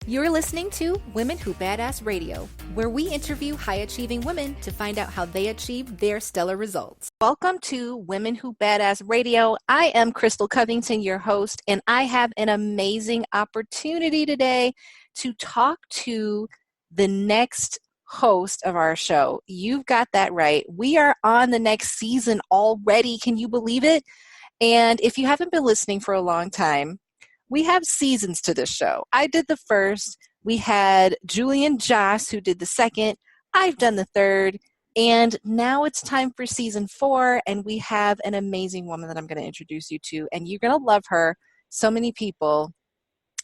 You're listening to Women Who Badass Radio, where we interview high-achieving women to find out how they achieve their stellar results. Welcome to Women Who Badass Radio. I am Crystal Covington, your host, and I have an amazing opportunity today to talk to the next host of our show. You've got that right. We are on the next season already. Can you believe it? And if you haven't been listening for a long time, we have seasons to this show. I did the first. We had Julian Joss, who did the second. I've done the third. And now it's time for season 4. And we have an amazing woman that I'm going to introduce you to. And you're going to love her. So many people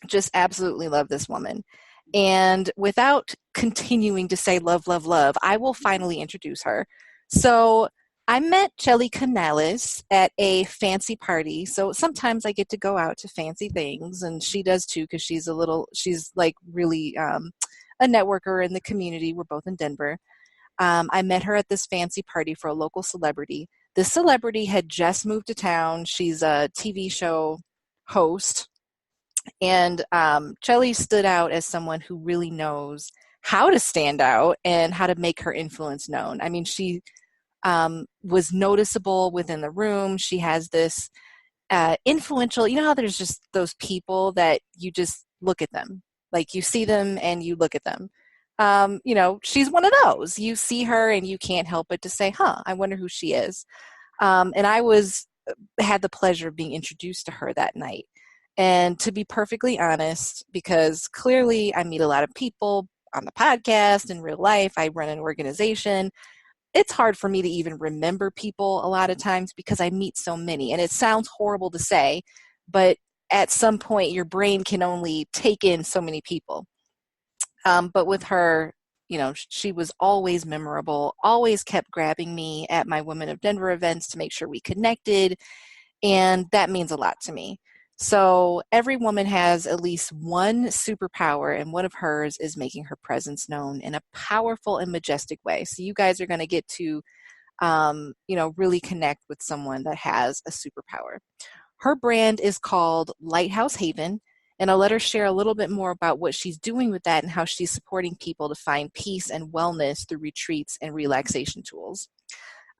just absolutely love this woman. And without continuing to say love, love, love, I will finally introduce her. So I met Chelley Canales at a fancy party. So sometimes I get to go out to fancy things, and she does too, because she's like really a networker in the community. We're both in Denver. I met her at this fancy party for a local celebrity. This celebrity had just moved to town. She's a TV show host. And Chelley stood out as someone who really knows how to stand out and how to make her influence known. I mean, she was noticeable within the room. She has this influential, you know how there's just those people that you just look at them, like you see them and you look at them. She's one of those. You see her and you can't help but to say, I wonder who she is. And I had the pleasure of being introduced to her that night. And to be perfectly honest, because clearly I meet a lot of people on the podcast, in real life, I run an organization. It's hard for me to even remember people a lot of times because I meet so many. And it sounds horrible to say, but at some point your brain can only take in so many people. But with her, she was always memorable, always kept grabbing me at my Women of Denver events to make sure we connected. And that means a lot to me. So every woman has at least one superpower, and one of hers is making her presence known in a powerful and majestic way. So you guys are going to get to, really connect with someone that has a superpower. Her brand is called Lighthouse Haven, and I'll let her share a little bit more about what she's doing with that and how she's supporting people to find peace and wellness through retreats and relaxation tools.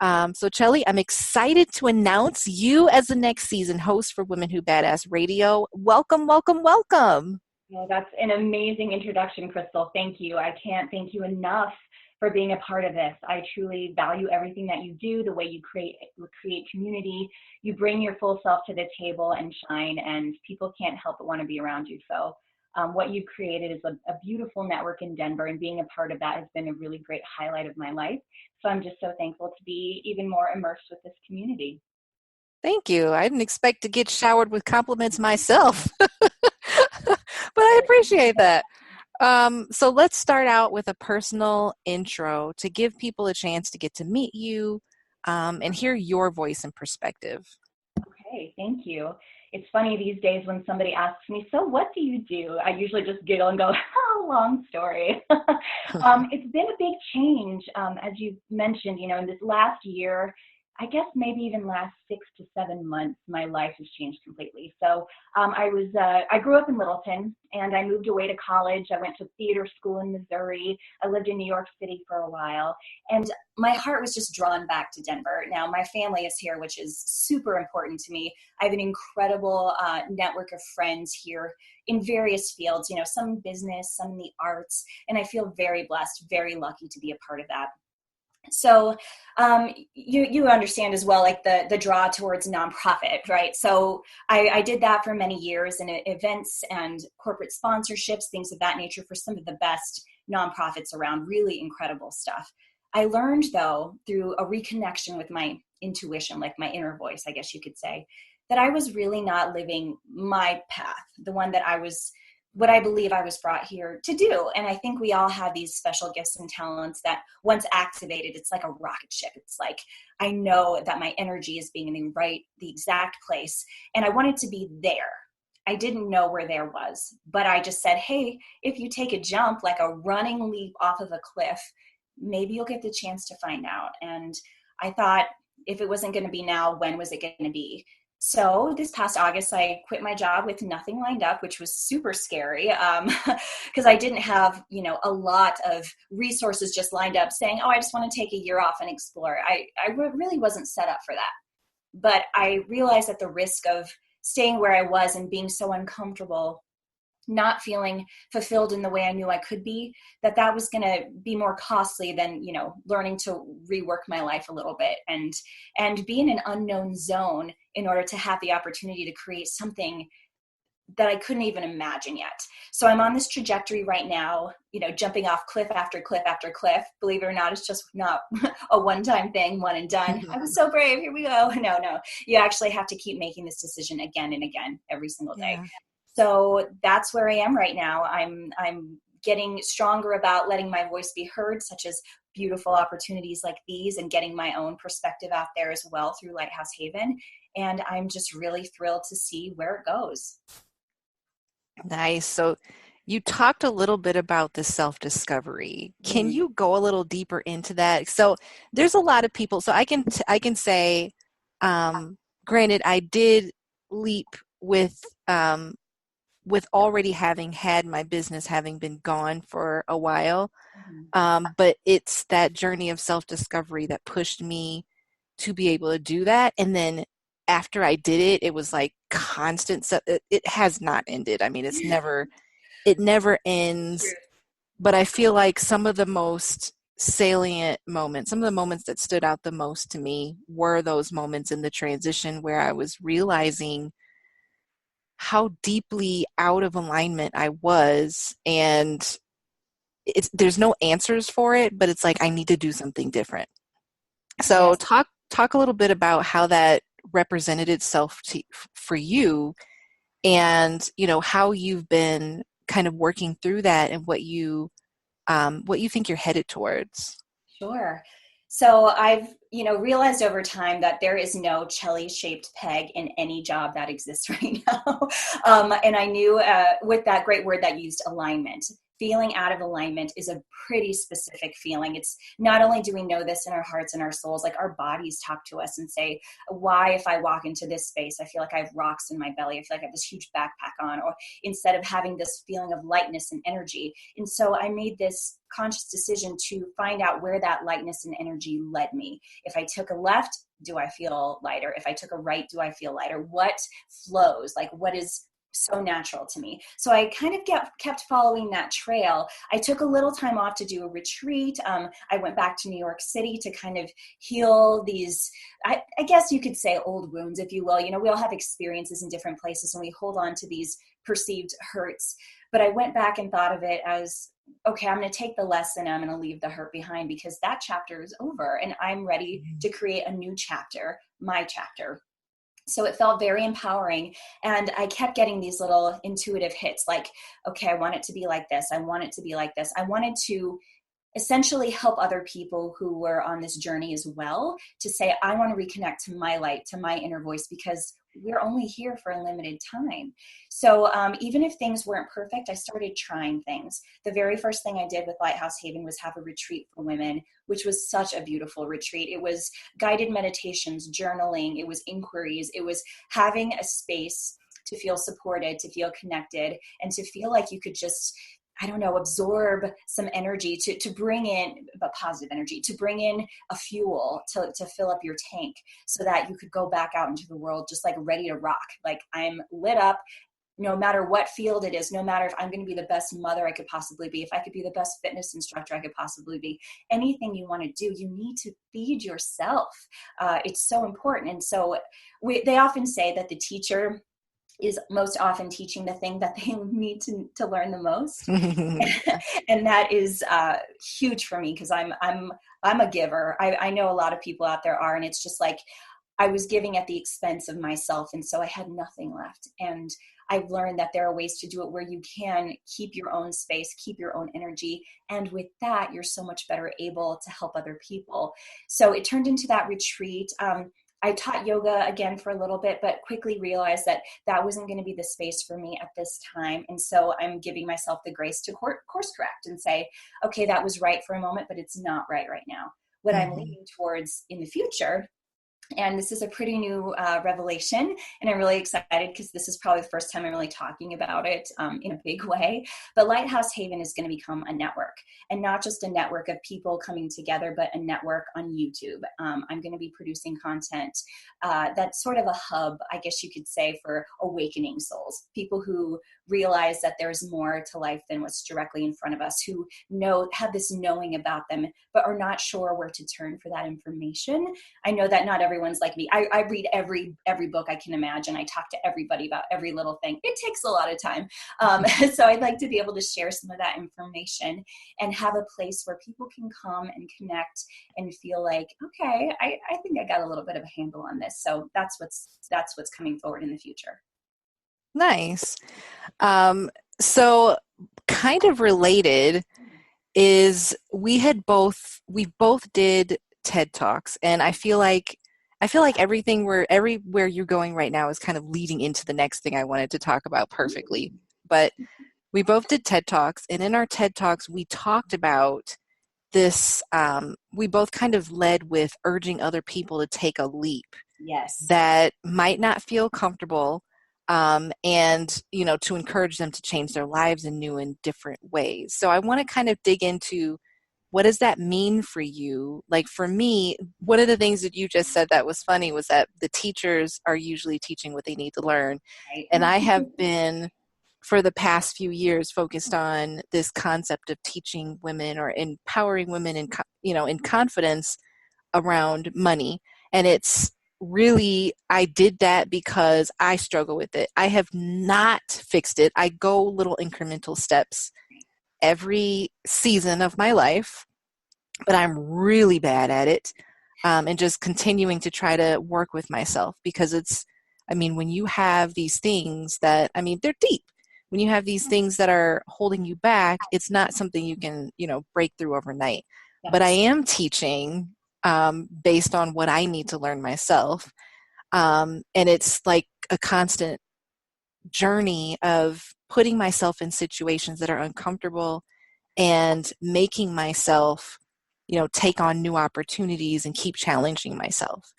So Chelley, I'm excited to announce you as the next season host for Women Who Badass Radio. Welcome, welcome, welcome. Well, that's an amazing introduction, Crystal. Thank you. I can't thank you enough for being a part of this. I truly value everything that you do, the way you create community. You bring your full self to the table and shine, and people can't help but want to be around you. So what you've created is a beautiful network in Denver, and being a part of that has been a really great highlight of my life. So I'm just so thankful to be even more immersed with this community. Thank you. I didn't expect to get showered with compliments myself, but I appreciate that. So let's start out with a personal intro to give people a chance to get to meet you and hear your voice and perspective. Okay, thank you. It's funny these days when somebody asks me, so what do you do? I usually just giggle and go, long story. It's been a big change, as you mentioned, in this last year. I guess maybe even last 6 to 7 months, my life has changed completely. So I grew up in Littleton, and I moved away to college. I went to theater school in Missouri. I lived in New York City for a while, and my heart was just drawn back to Denver. Now, my family is here, which is super important to me. I have an incredible network of friends here in various fields, some business, some in the arts, and I feel very blessed, very lucky to be a part of that. So you understand as well, like the draw towards nonprofit, right? So I did that for many years in events and corporate sponsorships, things of that nature for some of the best nonprofits around, really incredible stuff. I learned, though, through a reconnection with my intuition, like my inner voice, I guess you could say, that I was really not living my path, the one that what I believe I was brought here to do. And I think we all have these special gifts and talents that once activated, it's like a rocket ship. It's like, I know that my energy is being in the exact place. And I wanted to be there. I didn't know where there was, but I just said, hey, if you take a jump, like a running leap off of a cliff, maybe you'll get the chance to find out. And I thought, if it wasn't going to be now, when was it going to be? So this past August, I quit my job with nothing lined up, which was super scary because I didn't have, a lot of resources just lined up saying, oh, I just want to take a year off and explore. I really wasn't set up for that. But I realized at the risk of staying where I was and being so uncomfortable, not feeling fulfilled in the way I knew I could be, that was going to be more costly than, learning to rework my life a little bit and be in an unknown zone in order to have the opportunity to create something that I couldn't even imagine yet. So I'm on this trajectory right now, jumping off cliff after cliff after cliff. Believe it or not, it's just not a one-time thing, one and done. I was so brave. Here we go. No. You actually have to keep making this decision again and again every single day. Yeah. So that's where I am right now. I'm getting stronger about letting my voice be heard, such as beautiful opportunities like these, and getting my own perspective out there as well through Lighthouse Haven. And I'm just really thrilled to see where it goes. Nice. So you talked a little bit about the self-discovery. Can you go a little deeper into that? So there's a lot of people. So I can say, granted, I did leap with already having had my business having been gone for a while. But it's that journey of self-discovery that pushed me to be able to do that. And then after I did it, it was like constant. So it has not ended. I mean, it never ends. But I feel like some of the most salient moments, some of the moments that stood out the most to me were those moments in the transition where I was realizing how deeply out of alignment I was. And there's no answers for it, but it's like I need to do something different. So Yes. talk a little bit about how that represented itself for you, and how you've been kind of working through that, and what you think you're headed towards. Sure. So I've, realized over time that there is no Chelley-shaped peg in any job that exists right now. And I knew with that great word that used, alignment. Feeling out of alignment is a pretty specific feeling. It's not only do we know this in our hearts and our souls, like our bodies talk to us and say, why, if I walk into this space, I feel like I have rocks in my belly. I feel like I have this huge backpack on, or instead of having this feeling of lightness and energy. And so I made this conscious decision to find out where that lightness and energy led me. If I took a left, do I feel lighter? If I took a right, do I feel lighter? What flows? Like, what is so natural to me? So I kind of kept following that trail. I took a little time off to do a retreat. I went back to New York City to kind of heal these, I guess you could say, old wounds, if you will. We all have experiences in different places, and we hold on to these perceived hurts. But I went back and thought of it as, okay, I'm going to take the lesson, I'm going to leave the hurt behind, because that chapter is over and I'm ready to create a new chapter, my chapter. So it felt very empowering. And I kept getting these little intuitive hits like, okay, I want it to be like this. I want it to be like this. I wanted to essentially help other people who were on this journey as well, to say, I want to reconnect to my light, to my inner voice, because we're only here for a limited time. So even if things weren't perfect, I started trying things. The very first thing I did with Lighthouse Haven was have a retreat for women, which was such a beautiful retreat. It was guided meditations, journaling, it was inquiries, it was having a space to feel supported, to feel connected, and to feel like you could just, absorb some energy to bring in a positive energy, to bring in a fuel to fill up your tank, so that you could go back out into the world just like ready to rock. Like, I'm lit up, no matter what field it is, no matter if I'm going to be the best mother I could possibly be, if I could be the best fitness instructor I could possibly be, anything you want to do, you need to feed yourself. It's so important. And so they often say that the teacher is most often teaching the thing that they need to learn the most. And that is huge for me, because I'm a giver. I know a lot of people out there are, and it's just like I was giving at the expense of myself, and so I had nothing left. And I've learned that there are ways to do it where you can keep your own space, keep your own energy, and with that, you're so much better able to help other people. So it turned into that retreat. I taught yoga again for a little bit, but quickly realized that wasn't going to be the space for me at this time. And so I'm giving myself the grace to course correct and say, okay, that was right for a moment, but it's not right now. What I'm leaning towards in the future And this is a pretty new revelation, and I'm really excited because this is probably the first time I'm really talking about it in a big way. But Lighthouse Haven is going to become a network, and not just a network of people coming together, but a network on YouTube. I'm going to be producing content that's sort of a hub, I guess you could say, for awakening souls, people who realize that there's more to life than what's directly in front of us, who have this knowing about them, but are not sure where to turn for that information. I know that not everyone's like me. I read every book I can imagine. I talk to everybody about every little thing. It takes a lot of time. So I'd like to be able to share some of that information and have a place where people can come and connect and feel like, okay, I think I got a little bit of a handle on this. So that's what's coming forward in the future. Nice. So kind of related is we both did TED Talks, and I feel like everywhere you're going right now is kind of leading into the next thing I wanted to talk about perfectly. But we both did TED Talks, and in our TED Talks we talked about this, we both kind of led with urging other people to take a leap. Yes. That might not feel comfortable, and to encourage them to change their lives in new and different ways. So I want to kind of dig into, what does that mean for you? Like for me, one of the things that you just said that was funny was that the teachers are usually teaching what they need to learn. Right. And I have been, for the past few years, focused on this concept of teaching women or empowering women in confidence around money. And it's really, I did that because I struggle with it. I have not fixed it. I go little incremental steps every season of my life, but I'm really bad at it. And just continuing to try to work with myself, because when you have these things that, they're deep. When you have these things that are holding you back, it's not something you can, break through overnight. Yes. But I am teaching based on what I need to learn myself. And it's like a constant journey of putting myself in situations that are uncomfortable and making myself, take on new opportunities and keep challenging myself.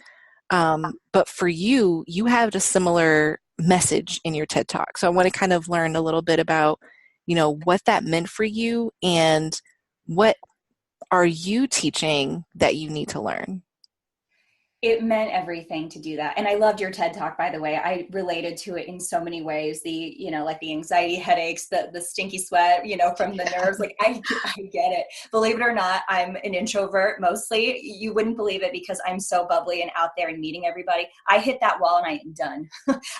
But for you, you have a similar message in your TED Talk. So I want to kind of learn a little bit about, what that meant for you, and what are you teaching that you need to learn? It meant everything to do that. And I loved your TED Talk, by the way. I related to it in so many ways. Like the anxiety headaches, the stinky sweat, from the nerves. Like I get it. Believe it or not, I'm an introvert mostly. You wouldn't believe it because I'm so bubbly and out there and meeting everybody. I hit that wall and I am done.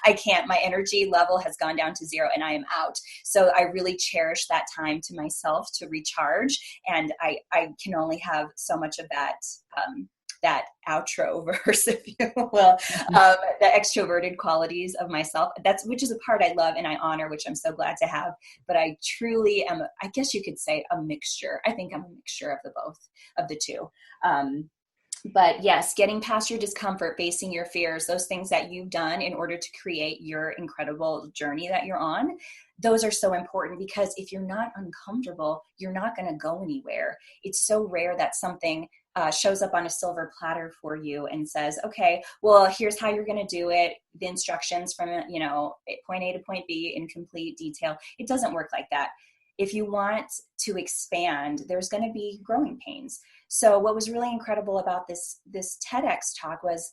I can't. My energy level has gone down to zero and I am out. So I really cherish that time to myself to recharge. And I can only have so much of that outro verse, if you will, the extroverted qualities of myself, which is a part I love and I honor, which I'm so glad to have. But I truly am, I guess you could say, a mixture. I think I'm a mixture of the two. But yes, getting past your discomfort, facing your fears, those things that you've done in order to create your incredible journey that you're on, those are so important, because if you're not uncomfortable, you're not going to go anywhere. It's so rare that something shows up on a silver platter for you and says, okay, well, here's how you're going to do it. The instructions from, point A to point B in complete detail. It doesn't work like that. If you want to expand, there's going to be growing pains. So what was really incredible about this TEDx talk was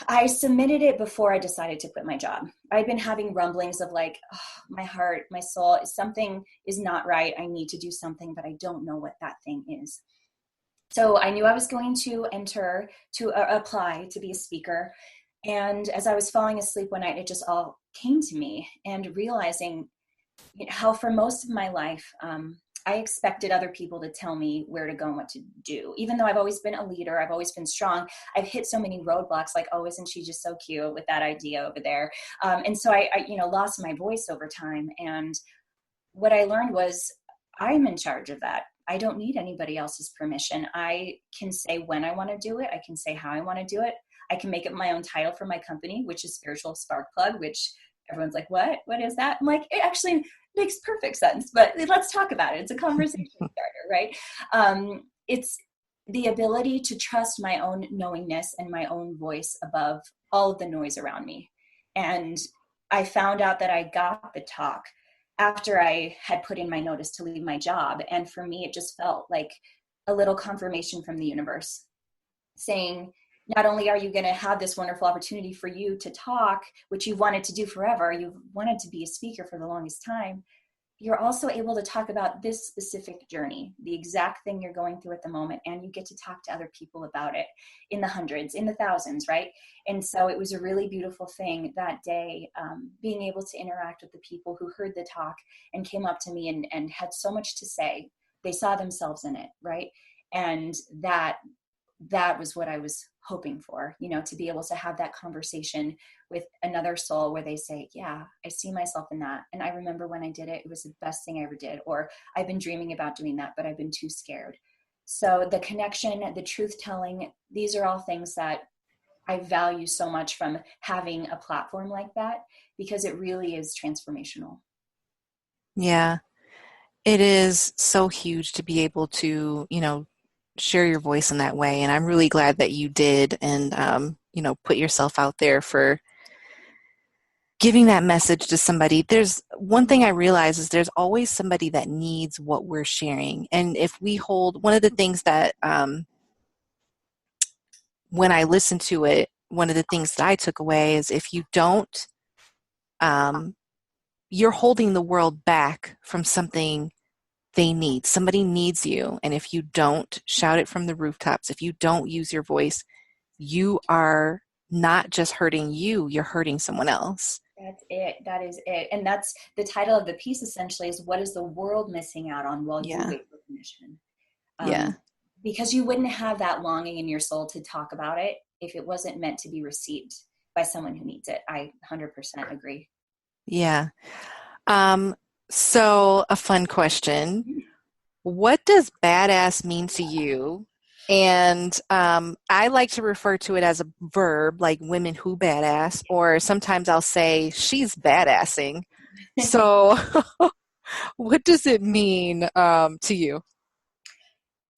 I submitted it before I decided to quit my job. I'd been having rumblings of like, oh, my heart, my soul, something is not right. I need to do something, but I don't know what that thing is. So I knew I was going to apply to be a speaker. And as I was falling asleep one night, it just all came to me, and realizing how for most of my life, I expected other people to tell me where to go and what to do. Even though I've always been a leader, I've always been strong, I've hit so many roadblocks, like, oh, isn't she just so cute with that idea over there? And so I lost my voice over time. And what I learned was I'm in charge of that. I don't need anybody else's permission. I can say when I want to do it. I can say how I want to do it. I can make up my own title for my company, which is Spiritual Spark Plug, which everyone's like, what? What is that? I'm like, it actually makes perfect sense, but let's talk about it. It's a conversation starter, right? the ability to trust my own knowingness and my own voice above all of the noise around me. And I found out that I got the talk after I had put in my notice to leave my job. And for me, it just felt like a little confirmation from the universe saying, not only are you going to have this wonderful opportunity for you to talk, which you've wanted to do forever, you've wanted to be a speaker for the longest time, you're also able to talk about this specific journey, the exact thing you're going through at the moment, and you get to talk to other people about it in the hundreds, in the thousands, right? And so it was a really beautiful thing that day, being able to interact with the people who heard the talk and came up to me and had so much to say. They saw themselves in it, right? And that was what I was hoping for, to be able to have that conversation with another soul where they say, yeah, I see myself in that. And I remember when I did it, it was the best thing I ever did. Or I've been dreaming about doing that, but I've been too scared. So the connection, the truth telling, these are all things that I value so much from having a platform like that, because it really is transformational. Yeah, it is so huge to be able to, share your voice in that way. And I'm really glad that you did and, put yourself out there for giving that message to somebody. There's one thing I realize is there's always somebody that needs what we're sharing. And if we hold, one of the things that, when I listened to it, one of the things that I took away is if you don't, you're holding the world back from something they need. Somebody needs you. And if you don't shout it from the rooftops, if you don't use your voice, you are not just hurting you, you're hurting someone else. That's it. That is it. And that's the title of the piece essentially, is what is the world missing out on while you wait for permission? Because you wouldn't have that longing in your soul to talk about it if it wasn't meant to be received by someone who needs it. I 100% agree. Yeah. So a fun question. What does badass mean to you? And I like to refer to it as a verb, like women who badass, or sometimes I'll say she's badassing. So what does it mean to you?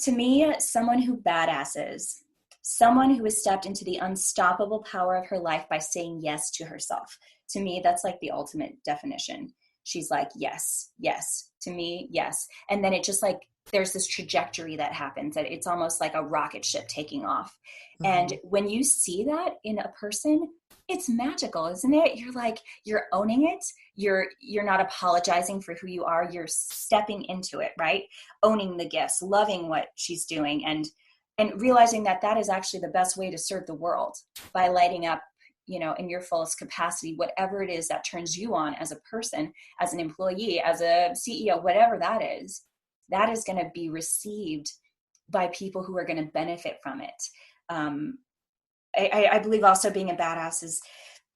To me, someone who badasses, someone who has stepped into the unstoppable power of her life by saying yes to herself. To me, that's like the ultimate definition. She's like, yes, yes, to me, yes. And then it just like, there's this trajectory that happens that it's almost like a rocket ship taking off. Mm-hmm. And when you see that in a person, it's magical, isn't it? You're like, you're owning it. You're not apologizing for who you are. You're stepping into it, right? Owning the gifts, loving what she's doing, and realizing that that is actually the best way to serve the world, by lighting up, in your fullest capacity, whatever it is that turns you on as a person, as an employee, as a CEO, whatever that is going to be received by people who are going to benefit from it. I believe also being a badass is,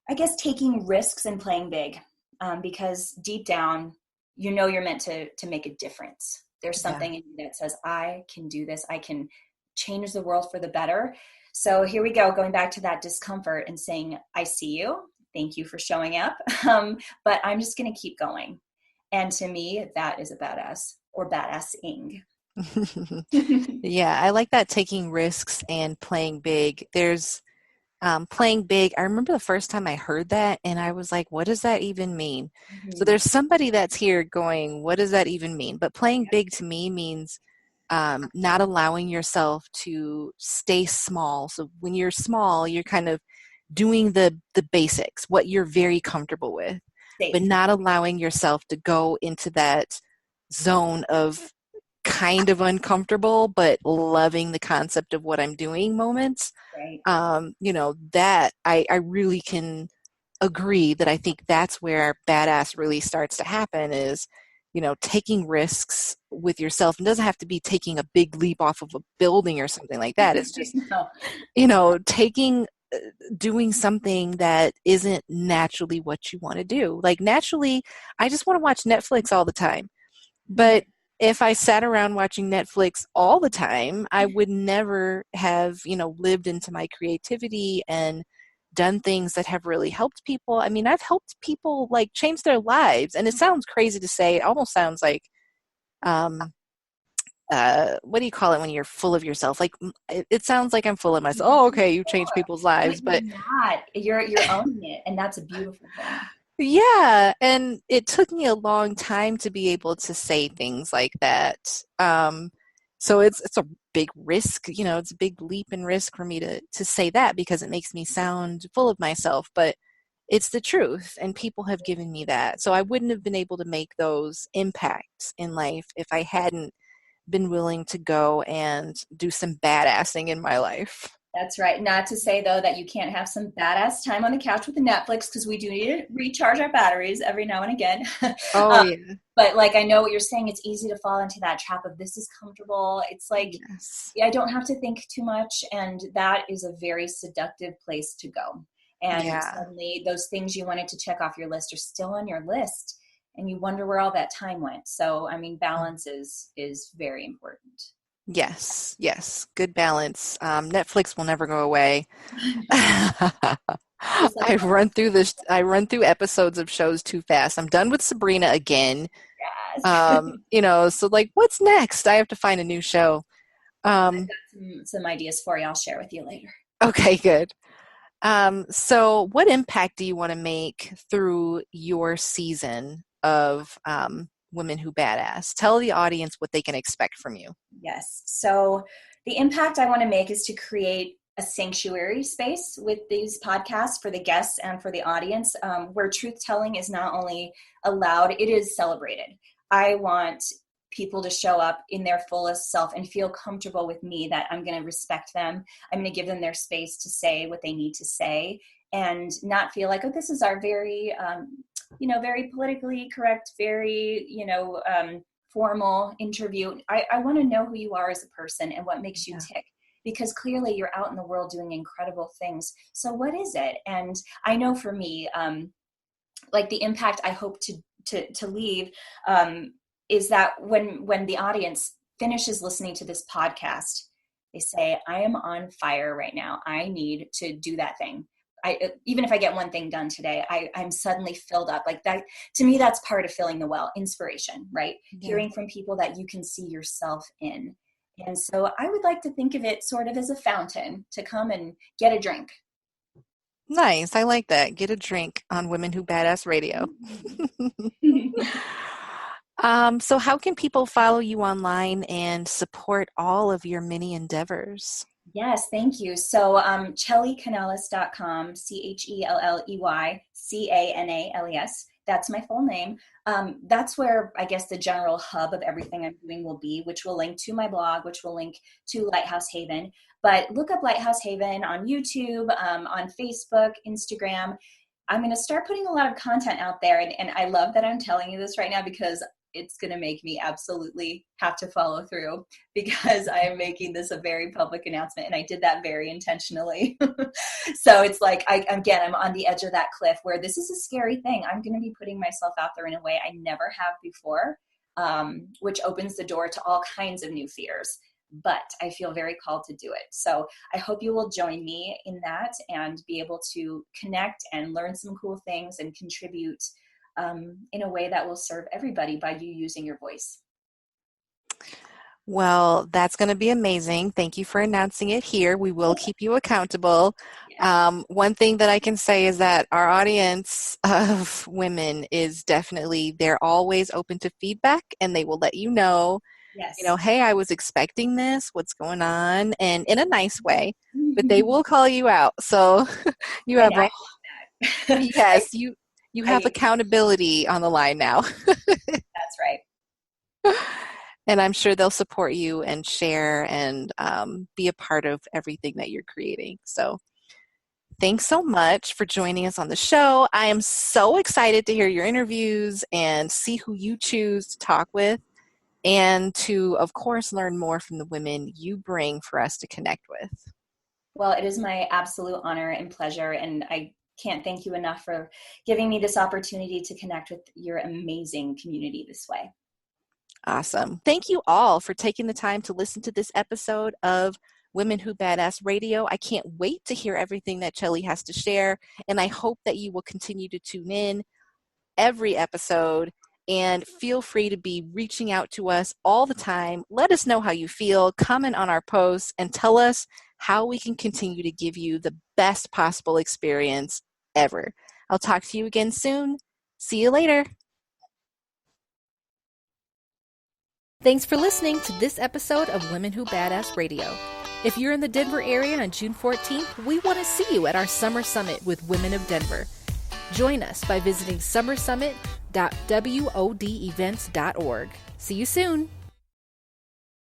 I guess, taking risks and playing big, because deep down, you're meant to make a difference. There's something in you that says, I can do this. I can change the world for the better. So here we go, going back to that discomfort and saying, I see you. Thank you for showing up. But I'm just going to keep going. And to me, that is a badass, or badassing. Yeah, I like that, taking risks and playing big. There's playing big. I remember the first time I heard that and I was like, what does that even mean? Mm-hmm. So there's somebody that's here going, what does that even mean? But playing big to me means not allowing yourself to stay small. So when you're small, you're kind of doing the basics, what you're very comfortable with, but not allowing yourself to go into that zone of kind of uncomfortable, but loving the concept of what I'm doing moments. Right. That I really can agree that I think that's where badass really starts to happen is, taking risks with yourself. It doesn't have to be taking a big leap off of a building or something like that. It's just, doing something that isn't naturally what you want to do. Like naturally, I just want to watch Netflix all the time. But if I sat around watching Netflix all the time, I would never have, lived into my creativity and done things that have really helped people. I mean, I've helped people like change their lives. And it sounds crazy to say. It almost sounds like what do you call it when you're full of yourself? Like it sounds like I'm full of myself. Oh, okay, you changed people's But lives, you're but not. You're owning it, and that's a beautiful thing. yeah, and it took me a long time to be able to say things like that. So it's a big risk, it's a big leap and risk for me to say that because it makes me sound full of myself, but it's the truth, and people have given me that. So I wouldn't have been able to make those impacts in life if I hadn't been willing to go and do some badassing in my life. That's right. Not to say, though, that you can't have some badass time on the couch with the Netflix, because we do need to recharge our batteries every now and again. Oh, yeah. But like, I know what you're saying. It's easy to fall into that trap of this is comfortable. It's like, Yes. yeah, I don't have to think too much. And that is a very seductive place to go. And Yeah. suddenly those things you wanted to check off your list are still on your list. And you wonder where all that time went. So, I mean, balance is very important. Yes. Yes. Good balance. Netflix will never go away. I Just like, run through episodes of shows too fast. I'm done with Sabrina again. yes. So like what's next? I have to find a new show. I've Um, got some ideas for you. I'll share with you later. okay, good. So what impact do you want to make through your season of Women Who Badass? Tell the audience what they can expect from you. Yes. So the impact I want to make is to create a sanctuary space with these podcasts for the guests and for the audience, where truth telling is not only allowed, it is celebrated. I want people to show up in their fullest self and feel comfortable with me, that I'm going to respect them. I'm going to give them their space to say what they need to say, and not feel like, oh, this is our very, very politically correct, very, formal interview. I want to know who you are as a person and what makes you Yeah. tick, because clearly you're out in the world doing incredible things. So what is it? And I know for me, like the impact I hope to leave, is that when the audience finishes listening to this podcast, they say, I am on fire right now. I need to do that thing. Even if I get one thing done today, I'm suddenly filled up. Like that, to me, that's part of filling the well, inspiration, right? Yeah. Hearing from people that you can see yourself in. And so I would like to think of it sort of as a fountain to come and get a drink. Nice. I like that. Get a drink on Women Who Badass Radio. So how can people follow you online and support all of your many endeavors? Yes, thank you. So ChelleyCanales.com, ChelleyCanales. That's my full name. That's where I guess the general hub of everything I'm doing will be, which will link to my blog, which will link to Lighthouse Haven. But look up Lighthouse Haven on YouTube, on Facebook, Instagram. I'm going to start putting a lot of content out there. And I love that I'm telling you this right now, because it's going to make me absolutely have to follow through, because I am making this a very public announcement. And I did that very intentionally. So it's like, I'm on the edge of that cliff where this is a scary thing. I'm going to be putting myself out there in a way I never have before, which opens the door to all kinds of new fears. But I feel very called to do it. So I hope you will join me in that and be able to connect and learn some cool things and contribute in a way that will serve everybody by you using your voice. Well, that's going to be amazing. Thank you for announcing it here. We will keep you accountable. Yes. One thing that I can say is that our audience of women is definitely, they're always open to feedback, and they will let you know, Yes. hey, I was expecting this, what's going on, and in a nice way, but they will call you out. So you And have I a, love that. yes, you have accountability on the line now. That's right. And I'm sure they'll support you and share and be a part of everything that you're creating. So thanks so much for joining us on the show. I am so excited to hear your interviews and see who you choose to talk with, and to, of course, learn more from the women you bring for us to connect with. Well, it is my absolute honor and pleasure. And I can't thank you enough for giving me this opportunity to connect with your amazing community this way. Awesome. Thank you all for taking the time to listen to this episode of Women Who Badass Radio. I can't wait to hear everything that Chelley has to share, and I hope that you will continue to tune in every episode And feel free to be reaching out to us all the time. Let us know how you feel, comment on our posts, and tell us how we can continue to give you the best possible experience ever. I'll talk to you again soon. See you later. Thanks for listening to this episode of Women Who Badass Radio. If you're in the Denver area on June 14th, we want to see you at our Summer Summit with Women of Denver. Join us by visiting summersummit.wodevents.org. See you soon.